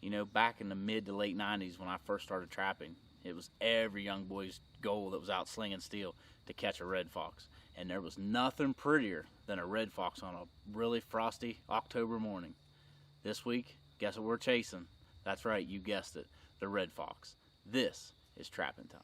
You know, back in the mid to late 90s when I first started trapping, it was every young boy's goal that was out slinging steel to catch a red fox. And there was nothing prettier than a red fox on a really frosty October morning. This week, guess what we're chasing? That's right, you guessed it, the red fox. This is trapping time.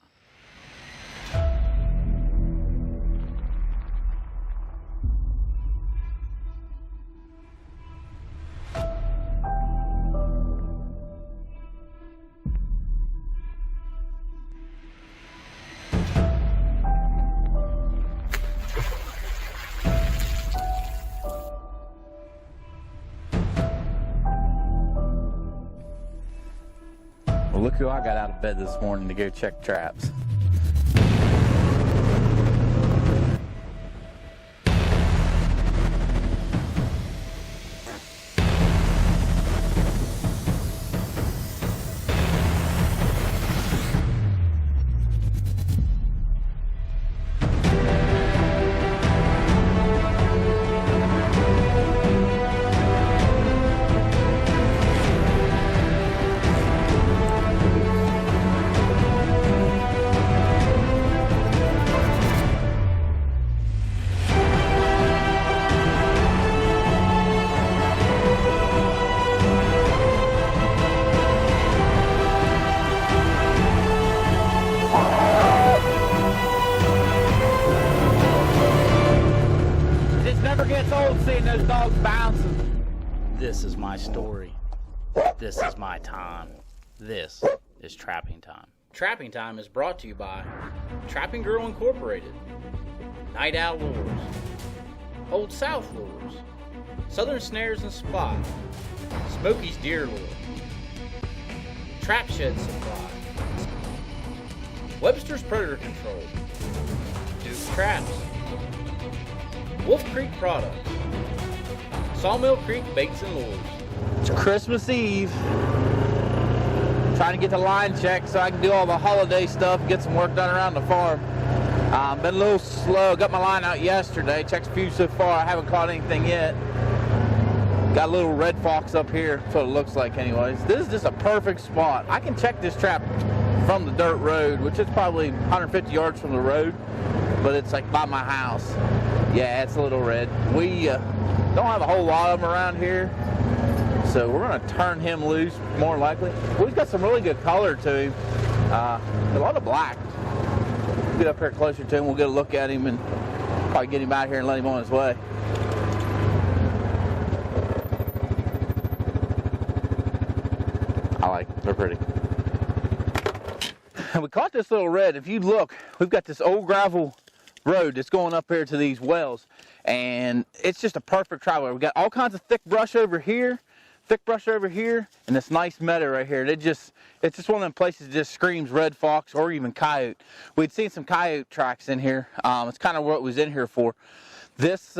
Well, look who I got out of bed this morning to go check traps. Seeing those dogs bouncing. This is my story. This is my time. This is Trapping Time. Trapping Time is brought to you by Trapping Girl Incorporated, Night Owl Lures, Old South Lures, Southern Snares and Supply, Smokey's Deer Lure, Trap Shed Supply, Webster's Predator Control, Duke Traps, Wolf Creek Products, Sawmill Creek Baits and Lures. It's Christmas Eve. Trying to get the line checked so I can do all the holiday stuff and get some work done around the farm. Been a little slow. Got my line out yesterday. Checked a few so far. I haven't caught anything yet. Got a little red fox up here. That's what it looks like anyways. This is just a perfect spot. I can check this trap from the dirt road, which is probably 150 yards from the road, but it's like by my house. Yeah, it's a little red. We don't have a whole lot of them around here, so we're going to turn him loose more likely. We've got some really good color to him. A lot of black. We'll get up here closer to him. We'll get a look at him and probably get him out here and let him on his way. I like them. They're pretty. And we caught this little red. If you look, we've got this old gravel road that's going up here to these wells, and it's just a perfect travel. We got all kinds of thick brush over here, and this nice meadow right here. It's just one of them places that just screams red fox or even coyote. We'd seen some coyote tracks in here. It's kind of what it was in here for. This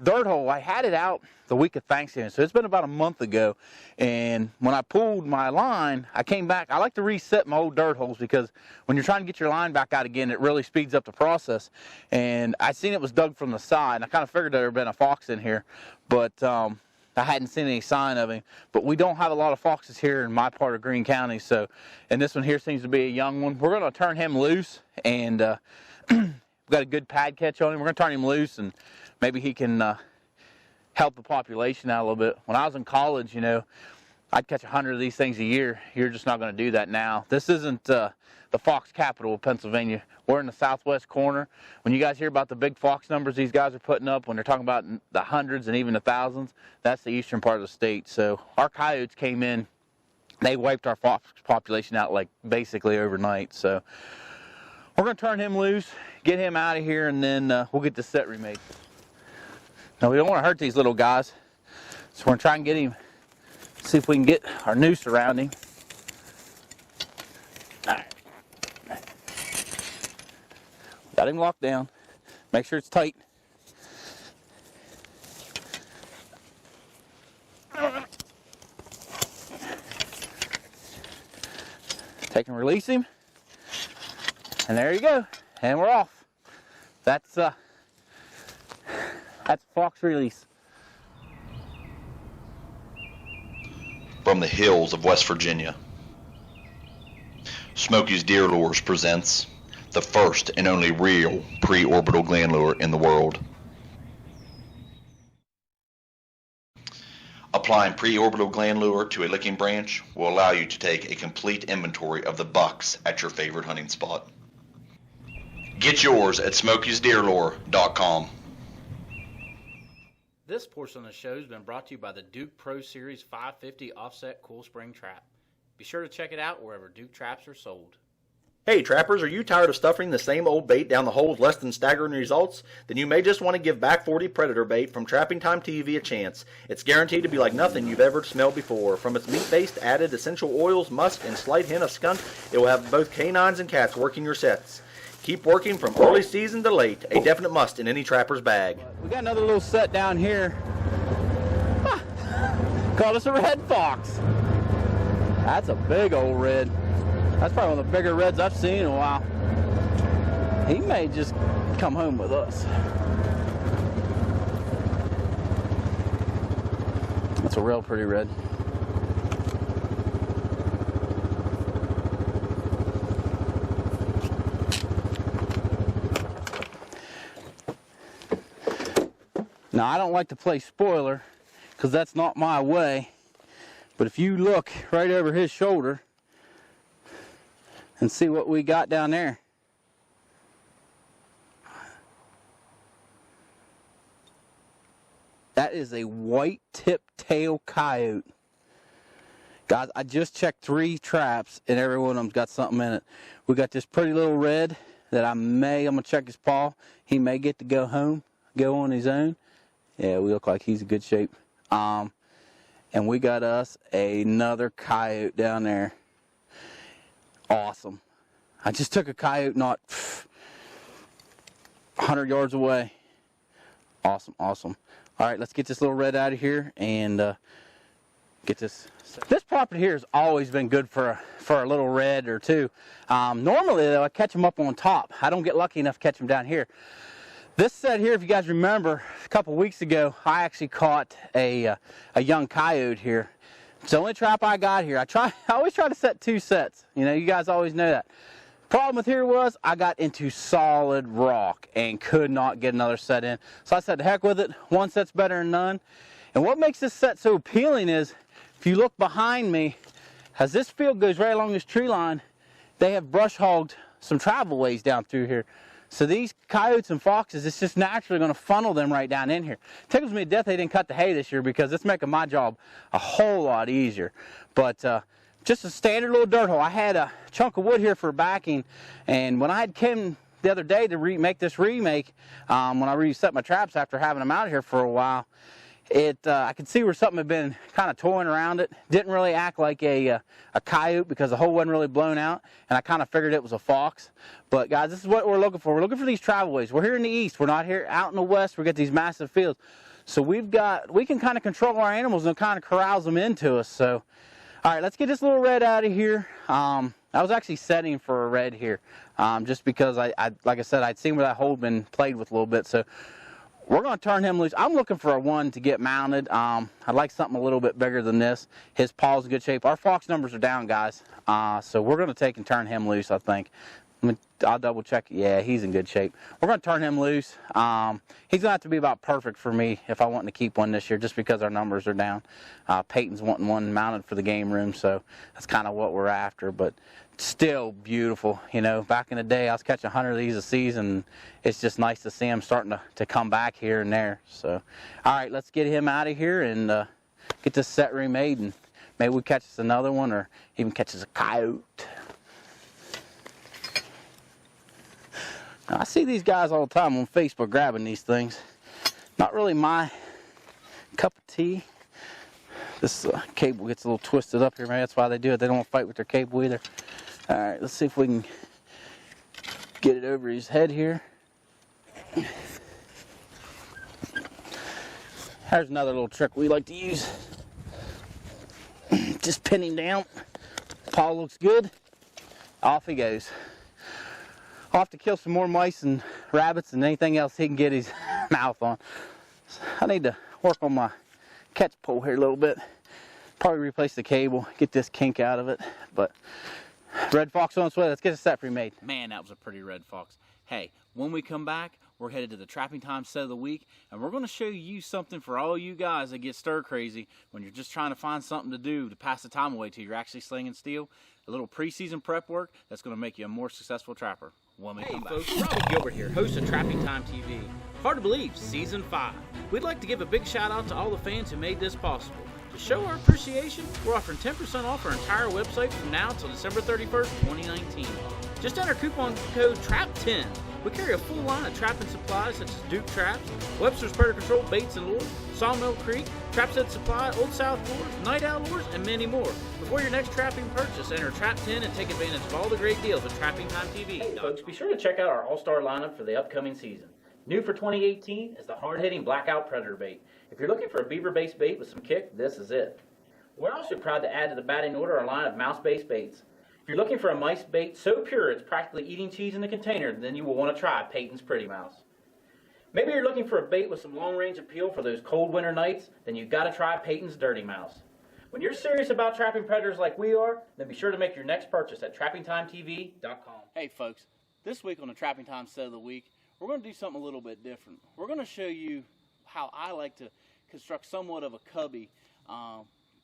dirt hole, I had it out the week of Thanksgiving, so it's been about a month ago, and when I pulled my line, I came back. I like to reset my old dirt holes because when you're trying to get your line back out again, it really speeds up the process, and I seen it was dug from the side, and I kind of figured there had been a fox in here, but I hadn't seen any sign of him. But we don't have a lot of foxes here in my part of Greene County, so, and this one here seems to be a young one. We're going to turn him loose, and we've got a good pad catch on him. We're going to turn him loose, and maybe he can help the population out a little bit. When I was in college, you know, I'd catch 100 of these things a year. You're just not going to do that now. This isn't the fox capital of Pennsylvania. We're in the southwest corner. When you guys hear about the big fox numbers these guys are putting up, when they're talking about the hundreds and even the thousands, that's the eastern part of the state. So our coyotes came in. They wiped our fox population out like basically overnight. So we're going to turn him loose, get him out of here, and then we'll get the set remade. Now, we don't want to hurt these little guys, so we're going to try and get him, see if we can get our noose around him. All right. Got him locked down. Make sure it's tight. Take and release him. And there you go. And we're off. That's fox release. from the hills of West Virginia. Smokey's Deer Lures presents the first and only real pre-orbital gland lure in the world. Applying pre-orbital gland lure to a licking branch will allow you to take a complete inventory of the bucks at your favorite hunting spot. Get yours at smokiesdeerlure.com. This portion of the show has been brought to you by the Duke Pro Series 550 Offset Cool Spring Trap. Be sure to check it out wherever Duke traps are sold. Hey trappers, are you tired of stuffing the same old bait down the hole with less than staggering results? Then you may just want to give Back 40 Predator Bait from Trapping Time TV a chance. It's guaranteed to be like nothing you've ever smelled before. From its meat-based added essential oils, musk, and slight hint of skunk, it will have both canines and cats working your sets. Keep working from early season to late, a definite must in any trapper's bag. We got another little set down here. Called us a red fox. That's a big old red. That's probably one of the bigger reds I've seen in a while. He may just come home with us. That's a real pretty red. Now, I don't like to play spoiler because that's not my way. But if you look right over his shoulder and see what we got down there. That is a white tip tail coyote. Guys, I just checked 3 traps and every one of them's got something in it. We got this pretty little red that I'm gonna check his paw. He may get to go home, go on his own. Yeah, we look like he's in good shape. And we got us another coyote down there. Awesome. I just took a coyote not 100 yards away. Awesome, awesome. All right, let's get this little red out of here and get this. This property here has always been good for a little red or two. Normally, though, I catch them up on top. I don't get lucky enough to catch them down here. This set here, if you guys remember, a couple weeks ago, I actually caught a young coyote here. It's the only trap I got here. I always try to set 2 sets. You know, you guys always know that. Problem with here was I got into solid rock and could not get another set in. So I said, heck with it. 1 set's better than none. And what makes this set so appealing is, if you look behind me, as this field goes right along this tree line, they have brush hogged some travel ways down through here. So these coyotes and foxes, it's just naturally going to funnel them right down in here. It tickles me to death they didn't cut the hay this year because it's making my job a whole lot easier. But just a standard little dirt hole. I had a chunk of wood here for backing, and when I had come the other day to make this remake, when I reset my traps after having them out here for a while, I could see where something had been kind of toying around it. Didn't really act like a coyote because the hole wasn't really blown out, and I kind of figured it was a fox. But guys, this is what we're looking for. We're looking for these travel ways. We're here in the east. We're not here out in the west. We got these massive fields. So we can kind of control our animals and kind of corral them into us. So, all right, let's get this little red out of here. I was actually setting for a red here, just because like I said, I'd seen where that hole had been played with a little bit. So we're going to turn him loose. I'm looking for a 1 to get mounted. I'd like something a little bit bigger than this. His paw's in good shape. Our fox numbers are down, guys. So we're going to take and turn him loose, I think. I'll double check. Yeah, he's in good shape. We're going to turn him loose. He's going to have to be about perfect for me if I want to keep one this year, just because our numbers are down. Peyton's wanting one mounted for the game room, so that's kind of what we're after. But still beautiful. You know, back in the day, I was catching 100 of these a season. It's just nice to see them starting to come back here and there. So, all right, let's get him out of here and get this set remade, and maybe we catch us another one or even catch us a coyote. Now, I see these guys all the time on Facebook grabbing these things. Not really my cup of tea. This cable gets a little twisted up here, man. That's why they do it. They don't want to fight with their cable either. All right, let's see if we can get it over his head here. There's another little trick we like to use. Just pin him down. Paw looks good. Off he goes. I'll have to kill some more mice and rabbits and anything else he can get his mouth on. So I need to work on my catch pole here a little bit. Probably replace the cable, get this kink out of it. But red fox on its way. Let's get a set remade. Man, that was a pretty red fox. Hey, when we come back, we're headed to the Trapping Time Set of the Week, and we're going to show you something for all you guys that get stir crazy when you're just trying to find something to do to pass the time away till you're actually slinging steel. A little preseason prep work that's going to make you a more successful trapper when we come back. Hey folks, Robby Gilbert here, host of Trapping Time TV. Hard to believe, Season 5. We'd like to give a big shout out to all the fans who made this possible. To show our appreciation, we're offering 10% off our entire website from now until December 31st, 2019. Just enter coupon code TRAP10. We carry a full line of trapping supplies such as Duke traps, Webster's Predator Control baits and lures, Sawmill Creek, Trap Set Supply, Old South lures, Night Owl lures, and many more. Before your next trapping purchase, enter TRAP10 and take advantage of all the great deals at TrappingTimeTV. Hey folks, be sure to check out our all-star lineup for the upcoming season. New for 2018 is the hard-hitting Blackout Predator bait. If you're looking for a beaver-based bait with some kick, this is it. We're also proud to add to the batting order our line of mouse-based baits. If you're looking for a mice bait so pure it's practically eating cheese in the container, then you will want to try Peyton's Pretty Mouse. Maybe you're looking for a bait with some long-range appeal for those cold winter nights, then you've got to try Peyton's Dirty Mouse. When you're serious about trapping predators like we are, then be sure to make your next purchase at TrappingTimeTV.com. Hey folks, this week on the Trapping Time Set of the Week, we're going to do something a little bit different. We're going to show you how I like to construct somewhat of a cubby.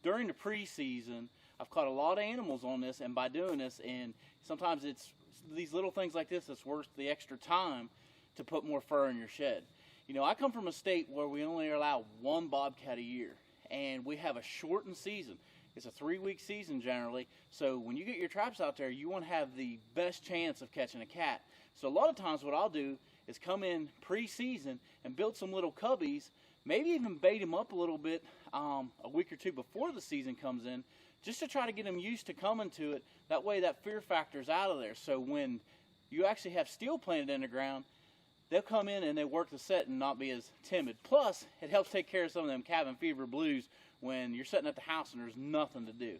During the preseason, I've caught a lot of animals on this, and by doing this, and sometimes it's these little things like this that's worth the extra time to put more fur in your shed. You know, I come from a state where we only allow one bobcat a year, and we have a shortened season. It's a 3-week season generally, so when you get your traps out there, you want to have the best chance of catching a cat. So a lot of times what I'll do is come in pre-season and build some little cubbies, maybe even bait them up a little bit a week or two before the season comes in, just to try to get them used to coming to it. That way that fear factor's out of there. So when you actually have steel planted in the ground, they'll come in and they work the set and not be as timid. Plus, it helps take care of some of them cabin fever blues when you're sitting at the house and there's nothing to do.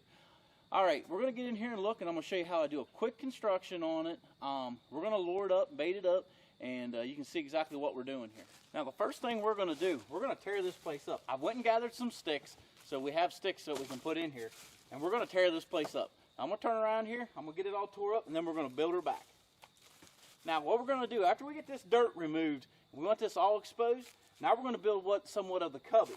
All right, we're going to get in here and look, and I'm going to show you how I do a quick construction on it. We're going to lure it up, bait it up, and you can see exactly what we're doing here. Now, the first thing we're going to do, we're going to tear this place up. I went and gathered some sticks, so we have sticks that we can put in here, and we're going to tear this place up. I'm going to turn around here, I'm going to get it all tore up, and then we're going to build her back. Now, what we're going to do, after we get this dirt removed, we want this all exposed, now we're going to build somewhat of the cubby.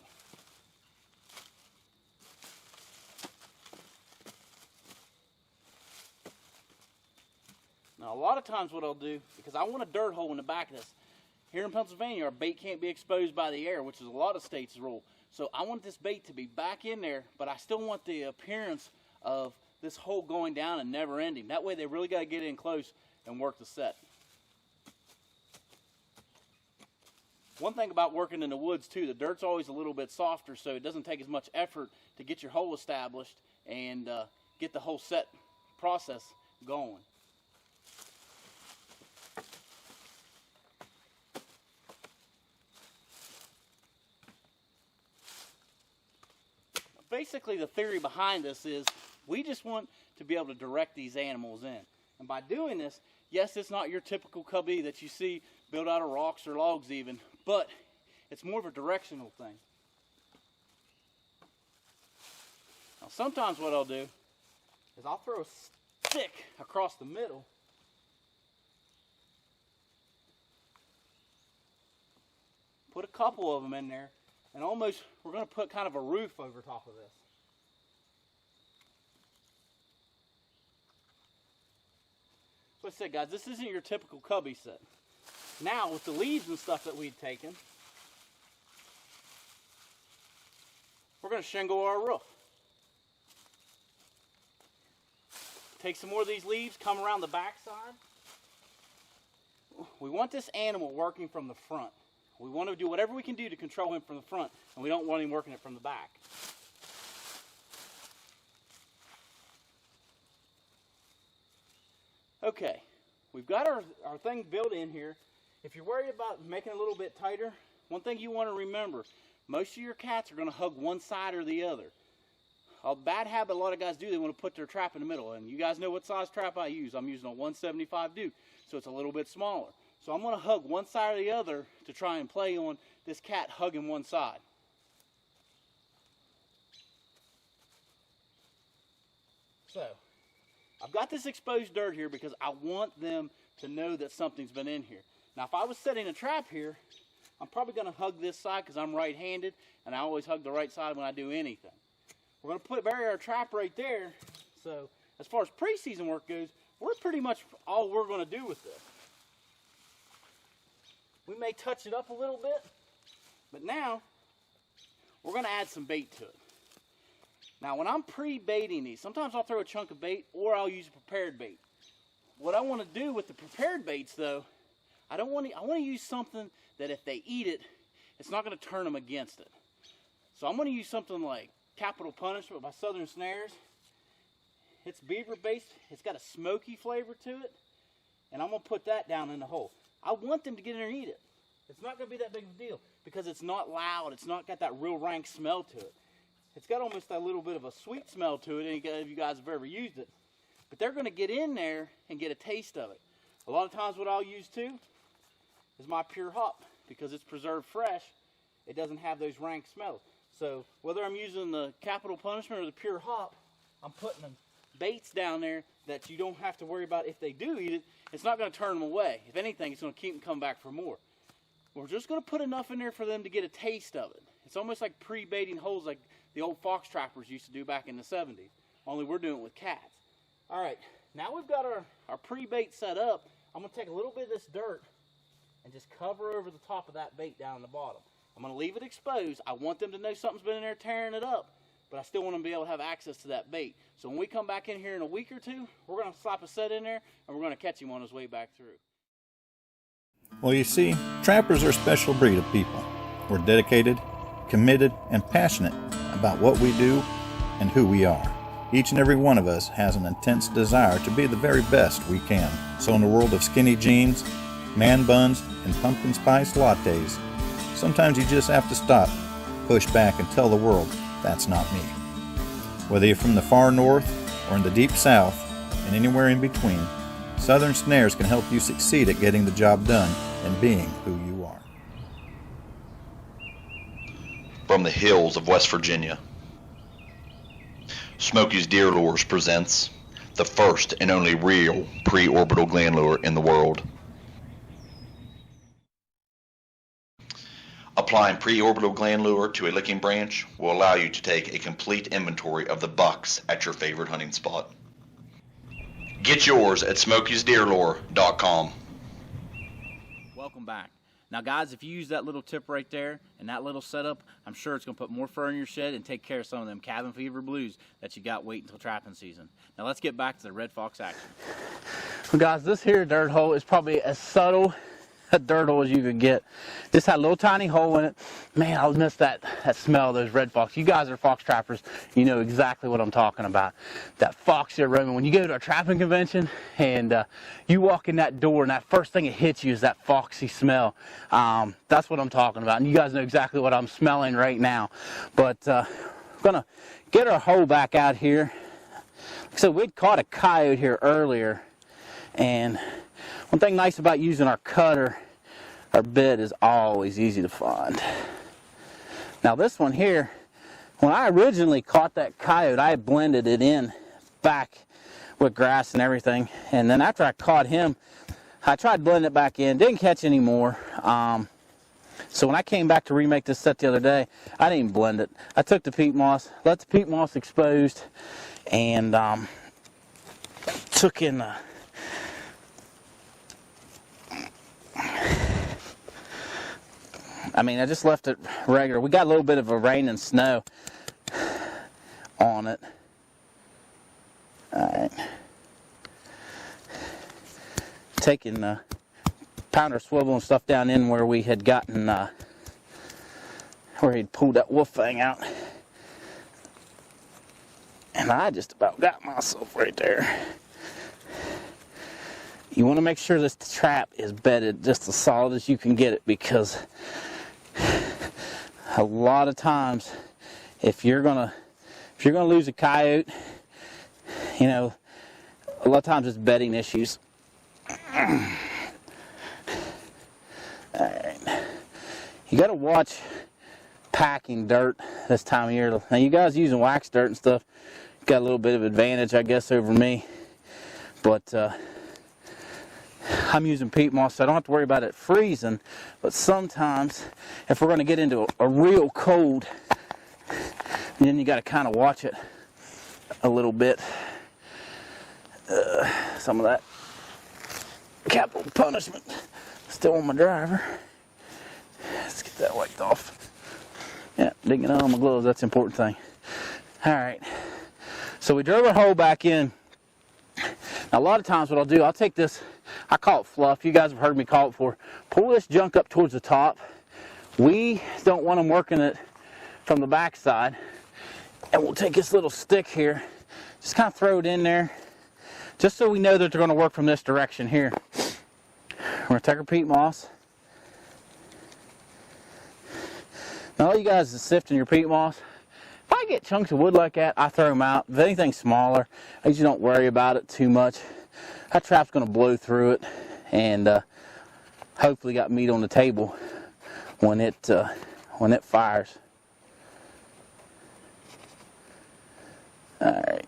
Now, a lot of times what I'll do, because I want a dirt hole in the back of this, here in Pennsylvania, our bait can't be exposed by the air, which is a lot of states' rule. So I want this bait to be back in there, but I still want the appearance of this hole going down and never ending. That way they really got to get in close and work the set. One thing about working in the woods too, the dirt's always a little bit softer, so it doesn't take as much effort to get your hole established and get the whole set process going. Basically, the theory behind this is we just want to be able to direct these animals in. And by doing this, yes, it's not your typical cubby that you see built out of rocks or logs even, but it's more of a directional thing. Now, sometimes what I'll do is I'll throw a stick across the middle. Put a couple of them in there. And almost, we're going to put kind of a roof over top of this. So I said, guys, this isn't your typical cubby set. Now, with the leaves and stuff that we'd taken, we're going to shingle our roof. Take some more of these leaves, come around the back side. We want this animal working from the front. We want to do whatever we can do to control him from the front, and we don't want him working it from the back. Okay, we've got our thing built in here. If you're worried about making it a little bit tighter, one thing you want to remember, most of your cats are going to hug one side or the other. A bad habit a lot of guys do, they want to put their trap in the middle, and you guys know what size trap I use. I'm using a 175 Duke, so it's a little bit smaller. So I'm going to hug one side or the other to try and play on this cat hugging one side. So, I've got this exposed dirt here because I want them to know that something's been in here. Now, if I was setting a trap here, I'm probably going to hug this side because I'm right-handed, and I always hug the right side when I do anything. We're going to bury our trap right there. So, as far as preseason work goes, we're pretty much all we're going to do with this. We may touch it up a little bit, but now we're going to add some bait to it. Now, when I'm pre-baiting these, sometimes I'll throw a chunk of bait or I'll use a prepared bait. What I want to do with the prepared baits, though, I want to use something that if they eat it, it's not going to turn them against it. So I'm going to use something like Capital Punishment by Southern Snares. It's beaver-based. It's got a smoky flavor to it, and I'm going to put that down in the hole. I want them to get in there and eat it. It's not going to be that big of a deal because it's not loud. It's not got that real rank smell to it. It's got almost a little bit of a sweet smell to it, any of you guys have ever used it. But they're going to get in there and get a taste of it. A lot of times what I'll use too is my pure hop because it's preserved fresh. It doesn't have those rank smells. So whether I'm using the Capital Punishment or the pure hop, I'm putting them baits down there that you don't have to worry about if they do eat it. It's not going to turn them away. If anything, it's going to keep them coming back for more. We're just going to put enough in there for them to get a taste of it. It's almost like pre-baiting holes like the old fox trappers used to do back in the 70s. Only we're doing it with cats. All right, now we've got our pre-bait set up. I'm going to take a little bit of this dirt and just cover over the top of that bait down in the bottom. I'm going to leave it exposed. I want them to know something's been in there tearing it up, but I still want them to be able to have access to that bait. So when we come back in here in a week or two, we're going to slap a set in there, and we're going to catch him on his way back through. Well, you see, trappers are a special breed of people. We're dedicated, committed, and passionate about what we do and who we are. Each and every one of us has an intense desire to be the very best we can. So in the world of skinny jeans, man buns, and pumpkin spice lattes, sometimes you just have to stop, push back, and tell the world, that's not me. Whether you're from the far north or in the deep south and anywhere in between, Southern Snares can help you succeed at getting the job done and being who you are. From the hills of West Virginia, Smokey's Deer Lures presents the first and only real pre-orbital gland lure in the world. Applying pre-orbital gland lure to a licking branch will allow you to take a complete inventory of the bucks at your favorite hunting spot. Get yours at smokiesdeerlure.com. Welcome back. Now guys, if you use that little tip right there and that little setup, I'm sure it's going to put more fur in your shed and take care of some of them cabin fever blues that you got waiting until trapping season. Now let's get back to the red fox action. Well, guys, this here dirt hole is probably as subtle a dirt hole as you could get. This had a little tiny hole in it. Man, I miss that smell of those red fox. You guys are fox trappers. You know exactly what I'm talking about. That fox here roaming. When you go to a trapping convention and you walk in that door and that first thing that hits you is that foxy smell. That's what I'm talking about. And you guys know exactly what I'm smelling right now. But we're going to get our hole back out here. So we'd caught a coyote here earlier, and one thing nice about using our cutter, our bit is always easy to find. Now this one here, when I originally caught that coyote, I blended it in back with grass and everything. And then after I caught him, I tried blending it back in, didn't catch any more. So when I came back to remake this set the other day, I didn't even blend it. I took the peat moss, let the peat moss exposed, and took in I just left it regular. We got a little bit of a rain and snow on it. Alright. Taking pounder swivel and stuff down in where we had gotten, where he'd pulled that wolf fang out. And I just about got myself right there. You want to make sure this trap is bedded just as solid as you can get it, because a lot of times if you're gonna lose a coyote, you know, a lot of times it's bedding issues. Alright. You gotta watch packing dirt this time of year. Now you guys using wax dirt and stuff, got a little bit of advantage, I guess, over me. But I'm using peat moss, so I don't have to worry about it freezing. But sometimes, if we're going to get into a real cold, then you got to kind of watch it a little bit. Some of that capital punishment still on my driver. Let's get that wiped off. Yeah, digging out on my gloves, that's the important thing. Alright, so we drove our hole back in. Now, a lot of times what I'll do, I'll take this, I call it fluff, you guys have heard me call it before, pull this junk up towards the top. We don't want them working it from the back side. And we'll take this little stick here, just kind of throw it in there, just so we know that they're going to work from this direction here. We're going to take our peat moss. Now, all you guys is sifting your peat moss. If I get chunks of wood like that, I throw them out. If anything's smaller, I usually don't worry about it too much. That trap's going to blow through it, and hopefully got meat on the table when it fires. All right,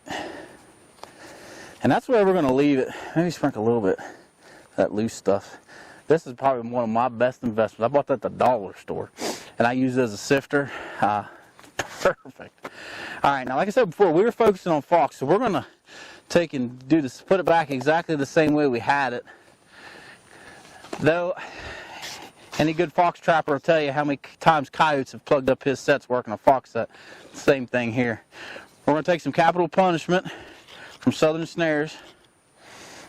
and that's where we're going to leave it. Maybe sprinkle a little bit of that loose stuff. This is probably one of my best investments. I bought that at the dollar store, and I use it as a sifter. Perfect. All right, now like I said before, we were focusing on fox, so we're going to take and do this, put it back exactly the same way we had it. Though, any good fox trapper will tell you how many times coyotes have plugged up his sets working a fox set. Same thing here. We're going to take some capital punishment from Southern Snares.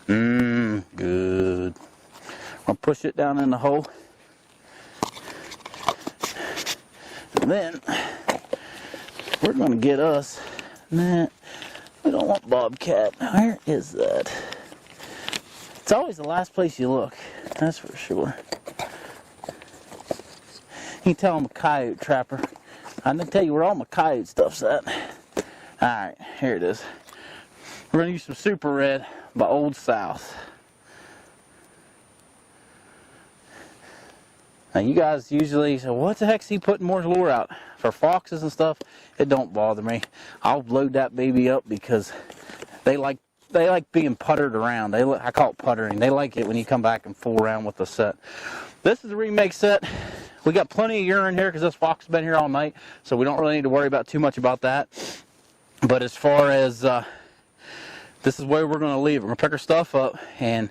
Good. I'm going to push it down in the hole. And then we're going to get us, nah, we don't want bobcat. Where is that? It's always the last place you look, that's for sure. You can tell I'm a coyote trapper. I can tell you where all my coyote stuff's at. Alright, here it is. We're going to use some Super Red by Old South. Now you guys usually say, what the heck's he putting more lure out? For foxes and stuff, it don't bother me. I'll load that baby up because they like being puttered around. I call it puttering. They like it when you come back and fool around with the set. This is the remake set. We got plenty of urine here because this fox has been here all night, so we don't really need to worry about too much about that. But as far as this is where we're going to leave it. We're going to pick our stuff up, and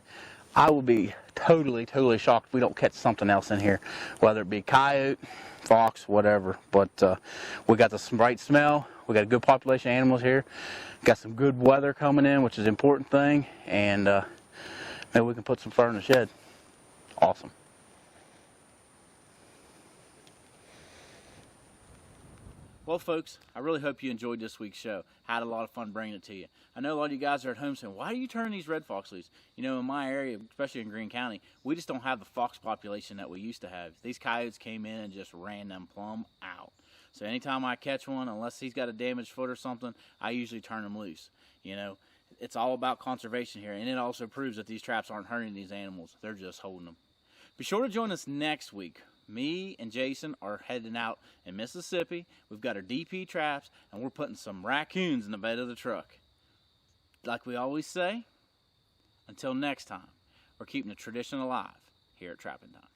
I will be totally shocked if we don't catch something else in here, whether it be coyote, fox, whatever. But we got the right smell. We got a good population of animals here. Got some good weather coming in, which is an important thing, and maybe we can put some fur in the shed. Awesome. Well, folks, I really hope you enjoyed this week's show. I had a lot of fun bringing it to you. I know a lot of you guys are at home saying, why do you turn these red fox loose? You know, in my area, especially in Greene County, we just don't have the fox population that we used to have. These coyotes came in and just ran them plumb out. So anytime I catch one, unless he's got a damaged foot or something, I usually turn him loose. You know, it's all about conservation here, and it also proves that these traps aren't hurting these animals. They're just holding them. Be sure to join us next week. Me and Jason are heading out in Mississippi. We've got our DP traps, and we're putting some raccoons in the bed of the truck. Like we always say, until next time, we're keeping the tradition alive here at Trapping Time.